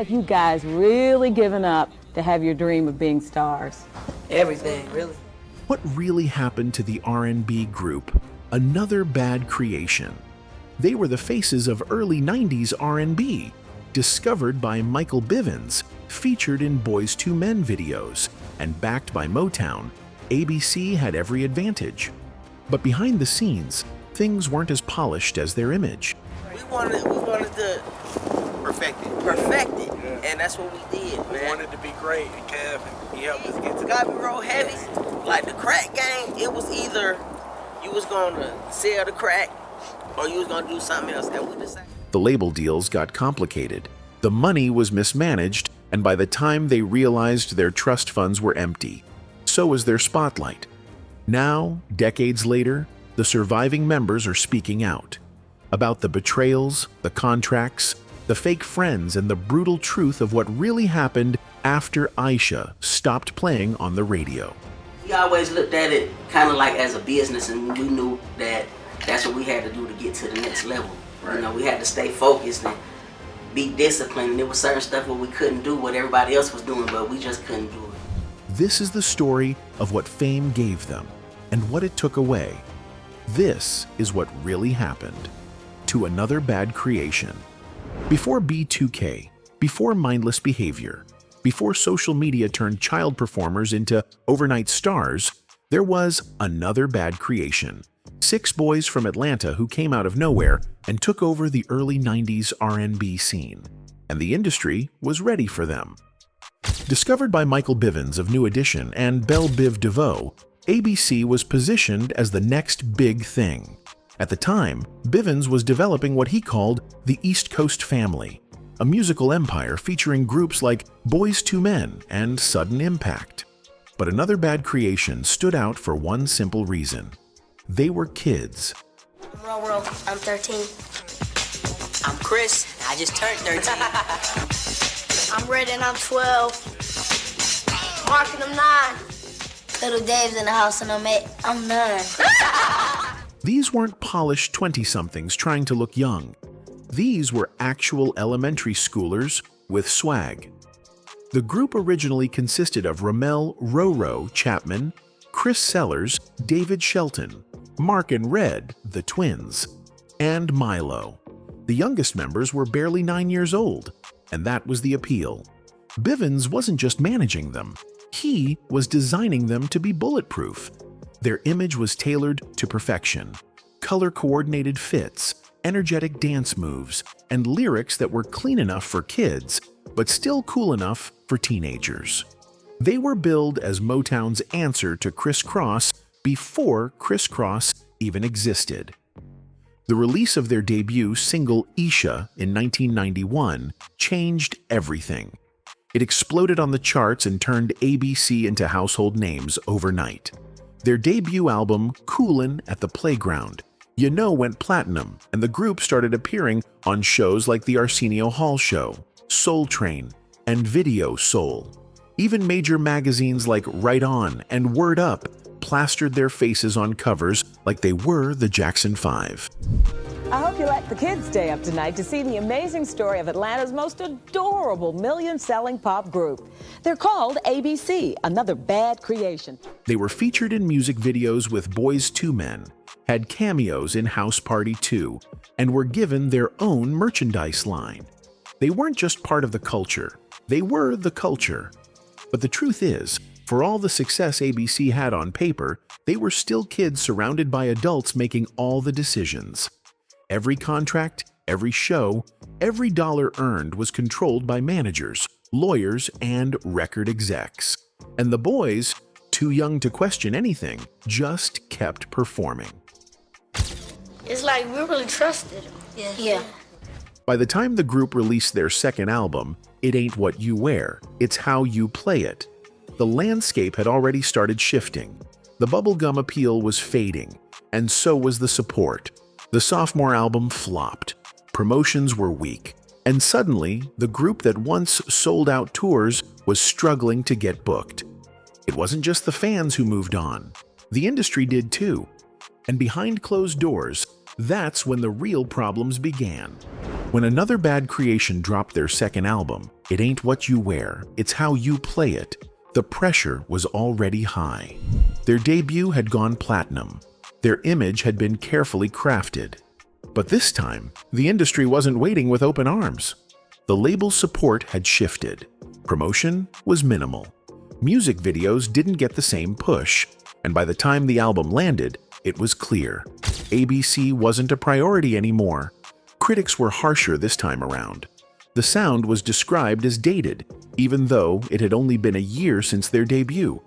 have you guys really given up to have your dream of being stars? Everything, really. What really happened to the R&B group? Another bad creation. They were the faces of early 90s R&B, discovered by Michael Bivins, featured in Boyz II Men videos, and backed by Motown. ABC had every advantage. But behind the scenes, things weren't as polished as their image. We wanted to Perfect it. yeah. And that's what we did, man. We wanted to be great, and Kev, he helped us get to Got me real heavy. Like the crack game, it was either you was gonna sell the crack or you was gonna do something else, and we decided. The label deals got complicated. The money was mismanaged, and by the time they realized their trust funds were empty, so was their spotlight. Now, decades later, the surviving members are speaking out about the betrayals, the contracts, the fake friends, and the brutal truth of what really happened after Ayesha stopped playing on the radio. We always looked at it kind of like as a business, and we knew that that's what we had to do to get to the next level. Right. You know, we had to stay focused and be disciplined, and there was certain stuff where we couldn't do what everybody else was doing, but we just couldn't do it. This is the story of what fame gave them and what it took away. This is what really happened to another bad creation. Before B2K, before mindless behavior, before social media turned child performers into overnight stars, there was another bad creation. 6 boys from Atlanta who came out of nowhere and took over the early 90s R&B scene, and the industry was ready for them. Discovered by Michael Bivins of New Edition and Belle Biv DeVoe, ABC was positioned as the next big thing. At the time, Bivins was developing what he called the East Coast Family, a musical empire featuring groups like Boyz II Men and Sudden Impact. But another bad creation stood out for one simple reason. They were kids. I'm Roro, I'm 13. I'm Chris, I just turned 13. I'm Red and I'm 12. Mark and I'm 9. Little Dave's in the house and I'm 8. I'm 9. These weren't polished 20-somethings trying to look young. These were actual elementary schoolers with swag. The group originally consisted of Ramel Roro Chapman, Chris Sellers, David Shelton, Mark and Red, the twins, and Milo. The youngest members were barely 9 years old, and that was the appeal. Bivins wasn't just managing them. He was designing them to be bulletproof. Their image was tailored to perfection. Color-coordinated fits, energetic dance moves, and lyrics that were clean enough for kids, but still cool enough for teenagers. They were billed as Motown's answer to Criss Cross before Criss Cross even existed. The release of their debut single Ayesha in 1991 changed everything. It exploded on the charts and turned ABC into household names overnight. Their debut album, Coolin' at the Playground, went platinum, and the group started appearing on shows like The Arsenio Hall Show, Soul Train, and Video Soul. Even major magazines like Right On and Word Up plastered their faces on covers like they were the Jackson 5. I hope you let the kids stay up tonight to see the amazing story of Atlanta's most adorable million-selling pop group. They're called ABC, another bad creation. They were featured in music videos with Boyz II Men, had cameos in House Party 2, and were given their own merchandise line. They weren't just part of the culture, they were the culture. But the truth is, for all the success ABC had on paper, they were still kids surrounded by adults making all the decisions. Every contract, every show, every dollar earned was controlled by managers, lawyers, and record execs. And the boys, too young to question anything, just kept performing. It's like we really trusted him. Yeah. By the time the group released their second album, It Ain't What You Wear, It's How You Play It, the landscape had already started shifting. The bubblegum appeal was fading, and so was the support. The sophomore album flopped, promotions were weak, and suddenly, the group that once sold out tours was struggling to get booked. It wasn't just the fans who moved on. The industry did too. And behind closed doors, that's when the real problems began. When Another Bad Creation dropped their second album, It Ain't What You Wear, It's How You Play It, the pressure was already high. Their debut had gone platinum. Their image had been carefully crafted. But this time, the industry wasn't waiting with open arms. The label's support had shifted. Promotion was minimal. Music videos didn't get the same push, and by the time the album landed, it was clear. ABC wasn't a priority anymore. Critics were harsher this time around. The sound was described as dated, even though it had only been a year since their debut.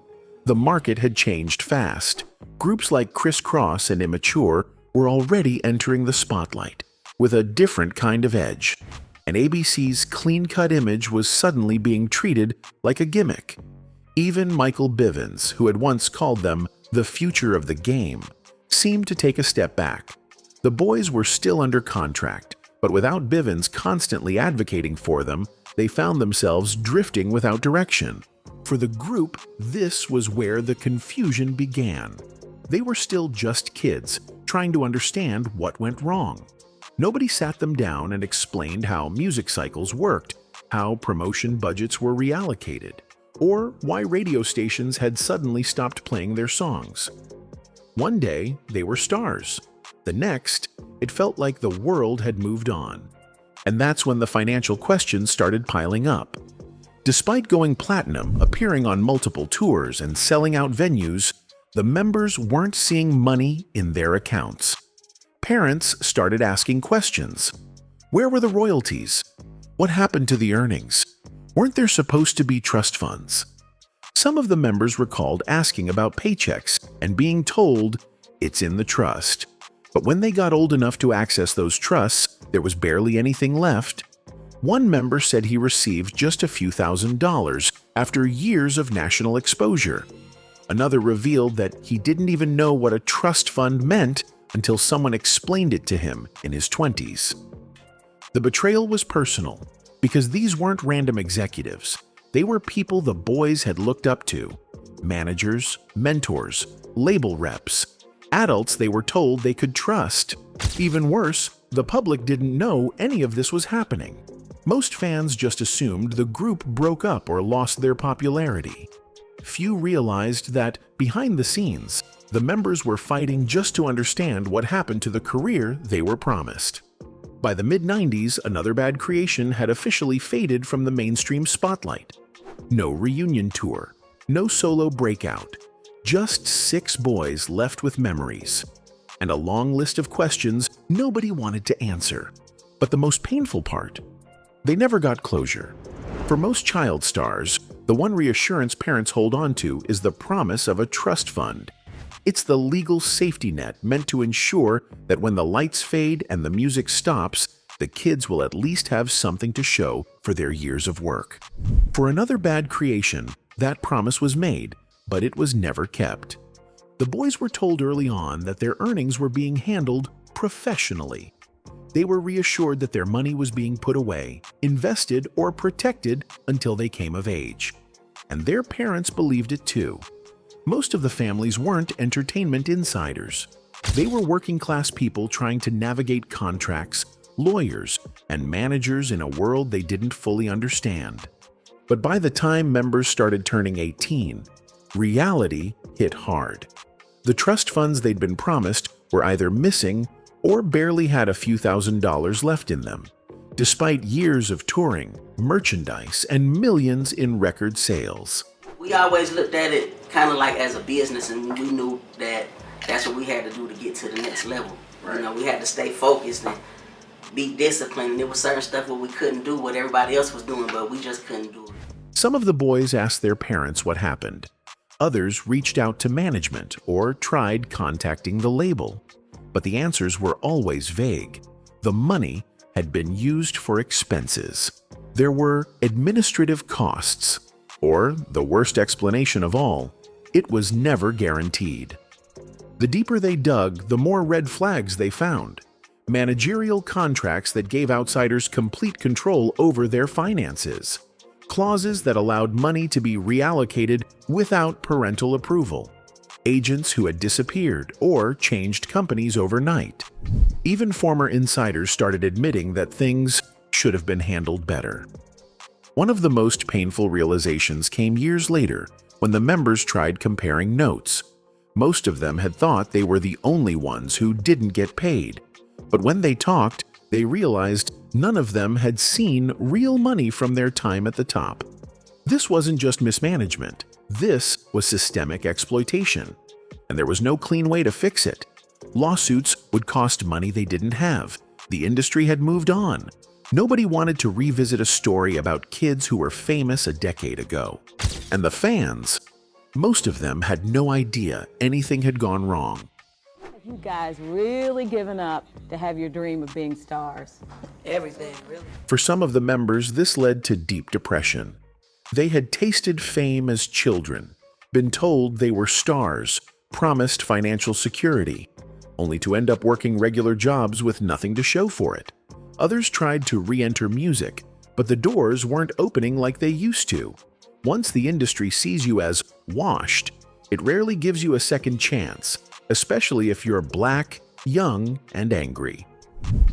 The market had changed fast. Groups like Criss Cross and Immature were already entering the spotlight, with a different kind of edge. And ABC's clean-cut image was suddenly being treated like a gimmick. Even Michael Bivins, who had once called them the future of the game, seemed to take a step back. The boys were still under contract, but without Bivins constantly advocating for them, they found themselves drifting without direction. For the group, this was where the confusion began. They were still just kids, trying to understand what went wrong. Nobody sat them down and explained how music cycles worked, how promotion budgets were reallocated, or why radio stations had suddenly stopped playing their songs. One day, they were stars. The next, it felt like the world had moved on. And that's when the financial questions started piling up. Despite going platinum, appearing on multiple tours, and selling out venues, the members weren't seeing money in their accounts. Parents started asking questions. Where were the royalties? What happened to the earnings? Weren't there supposed to be trust funds? Some of the members recalled asking about paychecks and being told, it's in the trust. But when they got old enough to access those trusts, there was barely anything left. One member said he received just a few $1,000s after years of national exposure. Another revealed that he didn't even know what a trust fund meant until someone explained it to him in his 20s. The betrayal was personal, because these weren't random executives. They were people the boys had looked up to: managers, mentors, label reps, adults they were told they could trust. Even worse, the public didn't know any of this was happening. Most fans just assumed the group broke up or lost their popularity. Few realized that, behind the scenes, the members were fighting just to understand what happened to the career they were promised. By the mid-90s, Another Bad Creation had officially faded from the mainstream spotlight. No reunion tour, no solo breakout, just 6 boys left with memories, and a long list of questions nobody wanted to answer. But the most painful part, they never got closure. For most child stars, the one reassurance parents hold on to is the promise of a trust fund. It's the legal safety net meant to ensure that when the lights fade and the music stops, the kids will at least have something to show for their years of work. For Another Bad Creation, that promise was made, but it was never kept. The boys were told early on that their earnings were being handled professionally. They were reassured that their money was being put away, invested, or protected until they came of age. And their parents believed it too. Most of the families weren't entertainment insiders. They were working-class people trying to navigate contracts, lawyers, and managers in a world they didn't fully understand. But by the time members started turning 18, reality hit hard. The trust funds they'd been promised were either missing or barely had a few $1,000s left in them, despite years of touring, merchandise, and millions in record sales. We always looked at it kind of like as a business, and we knew that that's what we had to do to get to the next level. Right. You know, we had to stay focused and be disciplined. And there was certain stuff where we couldn't do what everybody else was doing, but we just couldn't do it. Some of the boys asked their parents what happened. Others reached out to management or tried contacting the label. But the answers were always vague. The money had been used for expenses. There were administrative costs, or, the worst explanation of all, it was never guaranteed. The deeper they dug, the more red flags they found. Managerial contracts that gave outsiders complete control over their finances. Clauses that allowed money to be reallocated without parental approval. agents who had disappeared or changed companies overnight. Even former insiders started admitting that things should have been handled better. One of the most painful realizations came years later when the members tried comparing notes. Most of them had thought they were the only ones who didn't get paid. But when they talked, they realized none of them had seen real money from their time at the top. This wasn't just mismanagement. This was systemic exploitation. And there was no clean way to fix it. Lawsuits would cost money they didn't have. The industry had moved on. Nobody wanted to revisit a story about kids who were famous a decade ago. And the fans, most of them had no idea anything had gone wrong. You guys really given up to have your dream of being stars? Everything, really. For some of the members, this led to deep depression. They had tasted fame as children, been told they were stars, promised financial security, only to end up working regular jobs with nothing to show for it. Others tried to re-enter music, but the doors weren't opening like they used to. Once the industry sees you as washed, it rarely gives you a second chance, especially if you're black, young, and angry.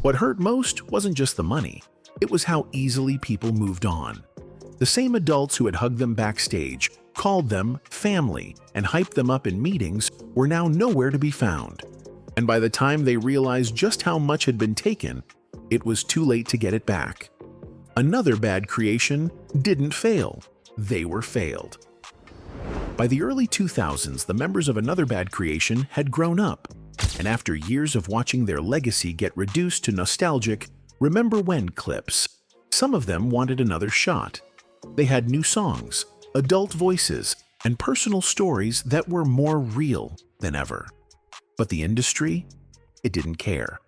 What hurt most wasn't just the money, it was how easily people moved on. The same adults who had hugged them backstage, called them family, and hyped them up in meetings were now nowhere to be found. And by the time they realized just how much had been taken, it was too late to get it back. Another bad creation didn't fail, they were failed. By the early 2000s, the members of Another Bad Creation had grown up, and after years of watching their legacy get reduced to nostalgic remember when clips, some of them wanted another shot. They had new songs, adult voices, and personal stories that were more real than ever. But the industry, it didn't care.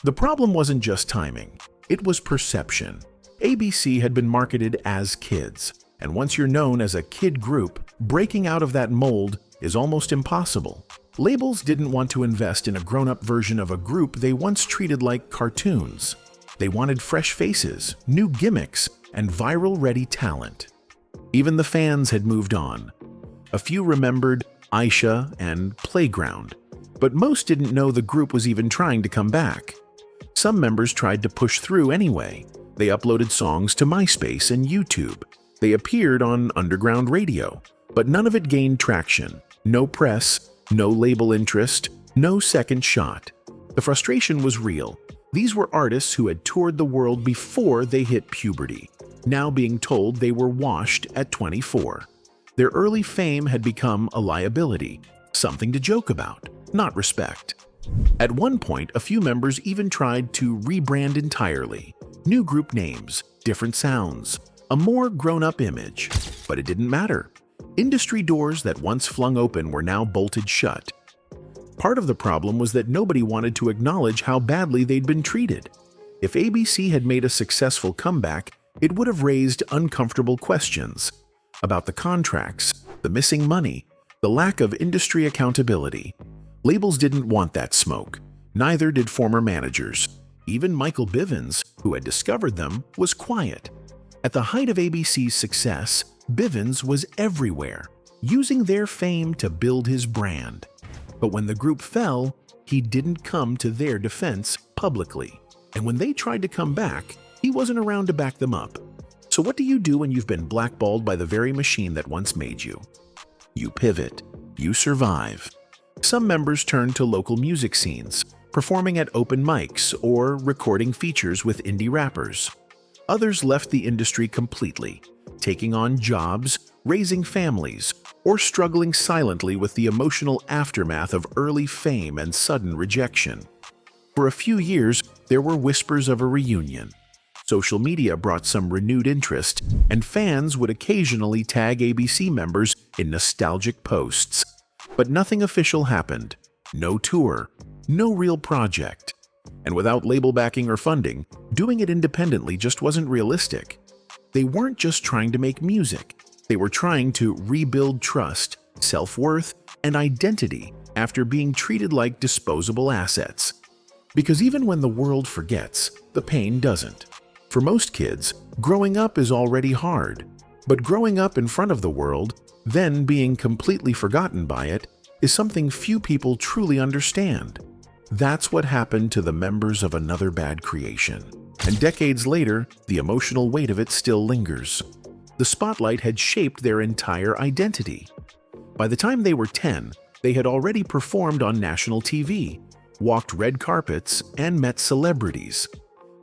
The problem wasn't just timing, it was perception. ABC had been marketed as kids, and once you're known as a kid group, breaking out of that mold is almost impossible. Labels didn't want to invest in a grown-up version of a group they once treated like cartoons. They wanted fresh faces, new gimmicks, and viral-ready talent. Even the fans had moved on. A few remembered Ayesha and Playground, but most didn't know the group was even trying to come back. Some members tried to push through anyway. They uploaded songs to MySpace and YouTube. They appeared on underground radio, but none of it gained traction. No press, no label interest, no second shot. The frustration was real. These were artists who had toured the world before they hit puberty, now being told they were washed at 24. Their early fame had become a liability, something to joke about, not respect. At one point, a few members even tried to rebrand entirely. New group names, different sounds, a more grown-up image. But it didn't matter. Industry doors that once flung open were now bolted shut. Part of the problem was that nobody wanted to acknowledge how badly they'd been treated. If ABC had made a successful comeback, it would have raised uncomfortable questions about the contracts, the missing money, the lack of industry accountability. Labels didn't want that smoke. Neither did former managers. Even Michael Bivins, who had discovered them, was quiet. At the height of ABC's success, Bivins was everywhere, using their fame to build his brand. But when the group fell, he didn't come to their defense publicly. And when they tried to come back, he wasn't around to back them up. So what do you do when you've been blackballed by the very machine that once made you? You pivot. You survive. Some members turned to local music scenes, performing at open mics or recording features with indie rappers. Others left the industry completely, taking on jobs, raising families, or struggling silently with the emotional aftermath of early fame and sudden rejection. For a few years, there were whispers of a reunion. Social media brought some renewed interest, and fans would occasionally tag ABC members in nostalgic posts. But nothing official happened. No tour, no real project. And without label backing or funding, doing it independently just wasn't realistic. They weren't just trying to make music. They were trying to rebuild trust, self-worth, and identity after being treated like disposable assets. Because even when the world forgets, the pain doesn't. For most kids, growing up is already hard. But growing up in front of the world, then being completely forgotten by it, is something few people truly understand. That's what happened to the members of Another Bad Creation. And decades later, the emotional weight of it still lingers. The spotlight had shaped their entire identity. By the time they were 10, they had already performed on national TV, walked red carpets, and met celebrities.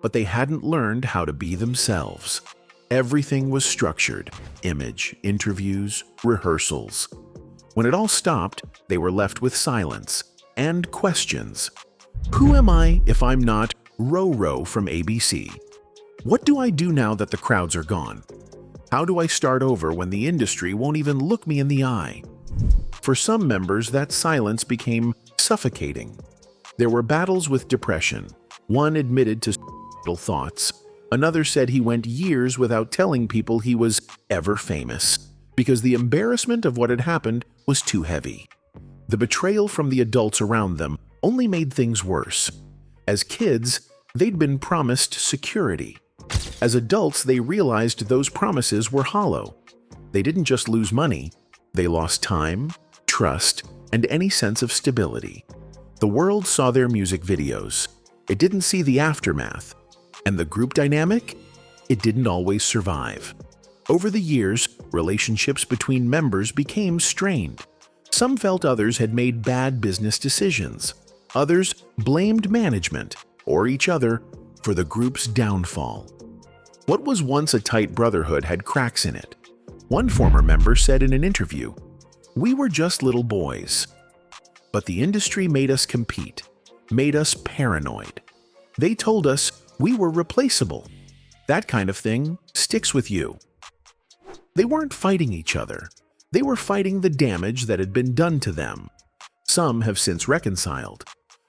But they hadn't learned how to be themselves. Everything was structured: image, interviews, rehearsals. When it all stopped, they were left with silence and questions. Who am I if I'm not Ro-Ro from ABC? What do I do now that the crowds are gone? How do I start over when the industry won't even look me in the eye? For some members, that silence became suffocating. There were battles with depression. One admitted to suicidal thoughts. Another said he went years without telling people he was ever famous, because the embarrassment of what had happened was too heavy. The betrayal from the adults around them only made things worse. As kids, they'd been promised security. As adults, they realized those promises were hollow. They didn't just lose money, they lost time, trust, and any sense of stability. The world saw their music videos. It didn't see the aftermath. And the group dynamic? It didn't always survive. Over the years, relationships between members became strained. Some felt others had made bad business decisions. Others blamed management or each other for the group's downfall. What was once a tight brotherhood had cracks in it. One former member said in an interview, "We were just little boys. But the industry made us compete, made us paranoid. They told us we were replaceable. That kind of thing sticks with you." They weren't fighting each other. They were fighting the damage that had been done to them. Some have since reconciled.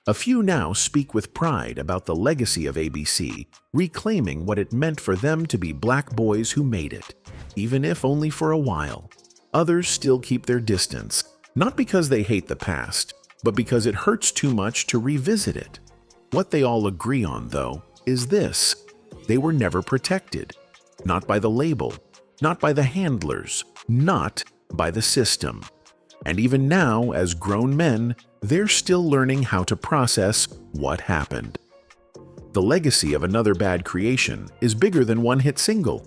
A few now speak with pride about the legacy of ABC, reclaiming what it meant for them to be black boys who made it, even if only for a while. Others still keep their distance, not because they hate the past, but because it hurts too much to revisit it. What they all agree on, though, is this: they were never protected. Not by the label, not by the handlers, not by the system. And even now, as grown men, they're still learning how to process what happened. The legacy of Another Bad Creation is bigger than one hit single.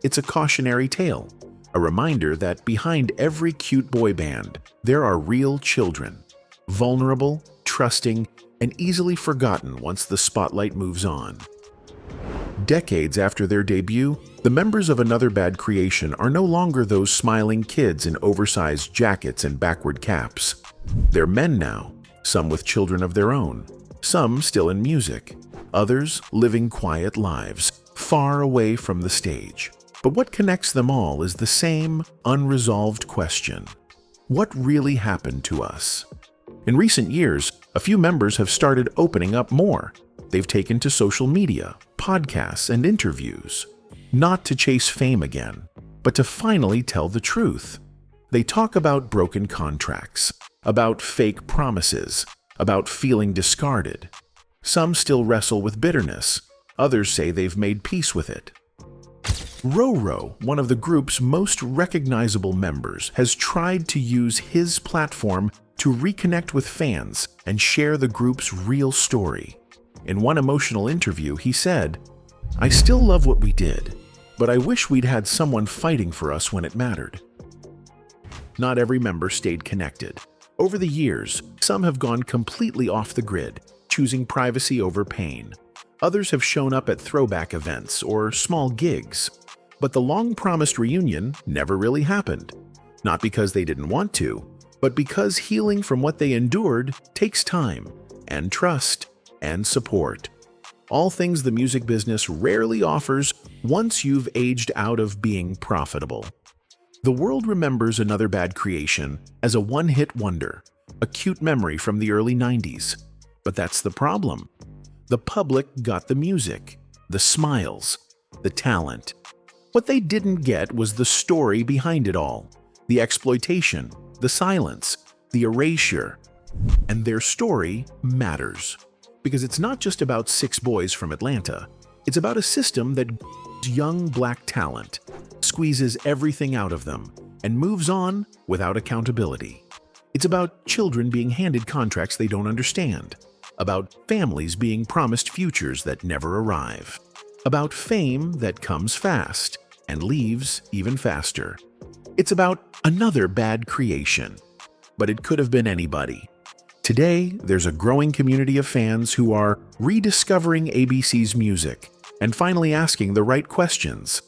It's a cautionary tale, a reminder that behind every cute boy band, there are real children, vulnerable, trusting, and easily forgotten once the spotlight moves on. Decades after their debut, the members of Another Bad Creation are no longer those smiling kids in oversized jackets and backward caps. They're men now, some with children of their own, some still in music, others living quiet lives, far away from the stage. But what connects them all is the same unresolved question: what really happened to us? In recent years, a few members have started opening up more. They've taken to social media, podcasts, and interviews, not to chase fame again, but to finally tell the truth. They talk about broken contracts, about fake promises, about feeling discarded. Some still wrestle with bitterness. Others say they've made peace with it. Ro-Ro, one of the group's most recognizable members, has tried to use his platform to reconnect with fans and share the group's real story. In one emotional interview, he said, "I still love what we did, but I wish we'd had someone fighting for us when it mattered." Not every member stayed connected. Over the years, some have gone completely off the grid, choosing privacy over pain. Others have shown up at throwback events or small gigs. But the long-promised reunion never really happened. Not because they didn't want to, but because healing from what they endured takes time, and trust, and support. All things the music business rarely offers once you've aged out of being profitable. The world remembers Another Bad Creation as a one-hit wonder, a cute memory from the early 90s. But that's the problem. The public got the music, the smiles, the talent. What they didn't get was the story behind it all, the exploitation, the silence, the erasure. And their story matters, because it's not just about 6 boys from Atlanta. It's about a system that young black talent, squeezes everything out of them, and moves on without accountability. It's about children being handed contracts they don't understand, about families being promised futures that never arrive, about fame that comes fast and leaves even faster. It's about another bad creation, but it could have been anybody. Today, there's a growing community of fans who are rediscovering ABC's music and finally asking the right questions.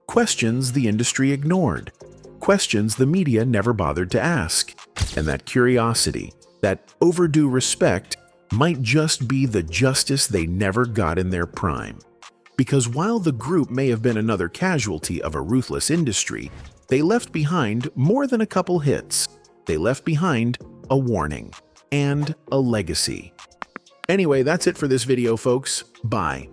Questions the industry ignored. Questions the media never bothered to ask. And that curiosity, that overdue respect, might just be the justice they never got in their prime. Because while the group may have been another casualty of a ruthless industry, they left behind more than a couple hits. They left behind a warning and a legacy. Anyway, that's it for this video, folks. Bye.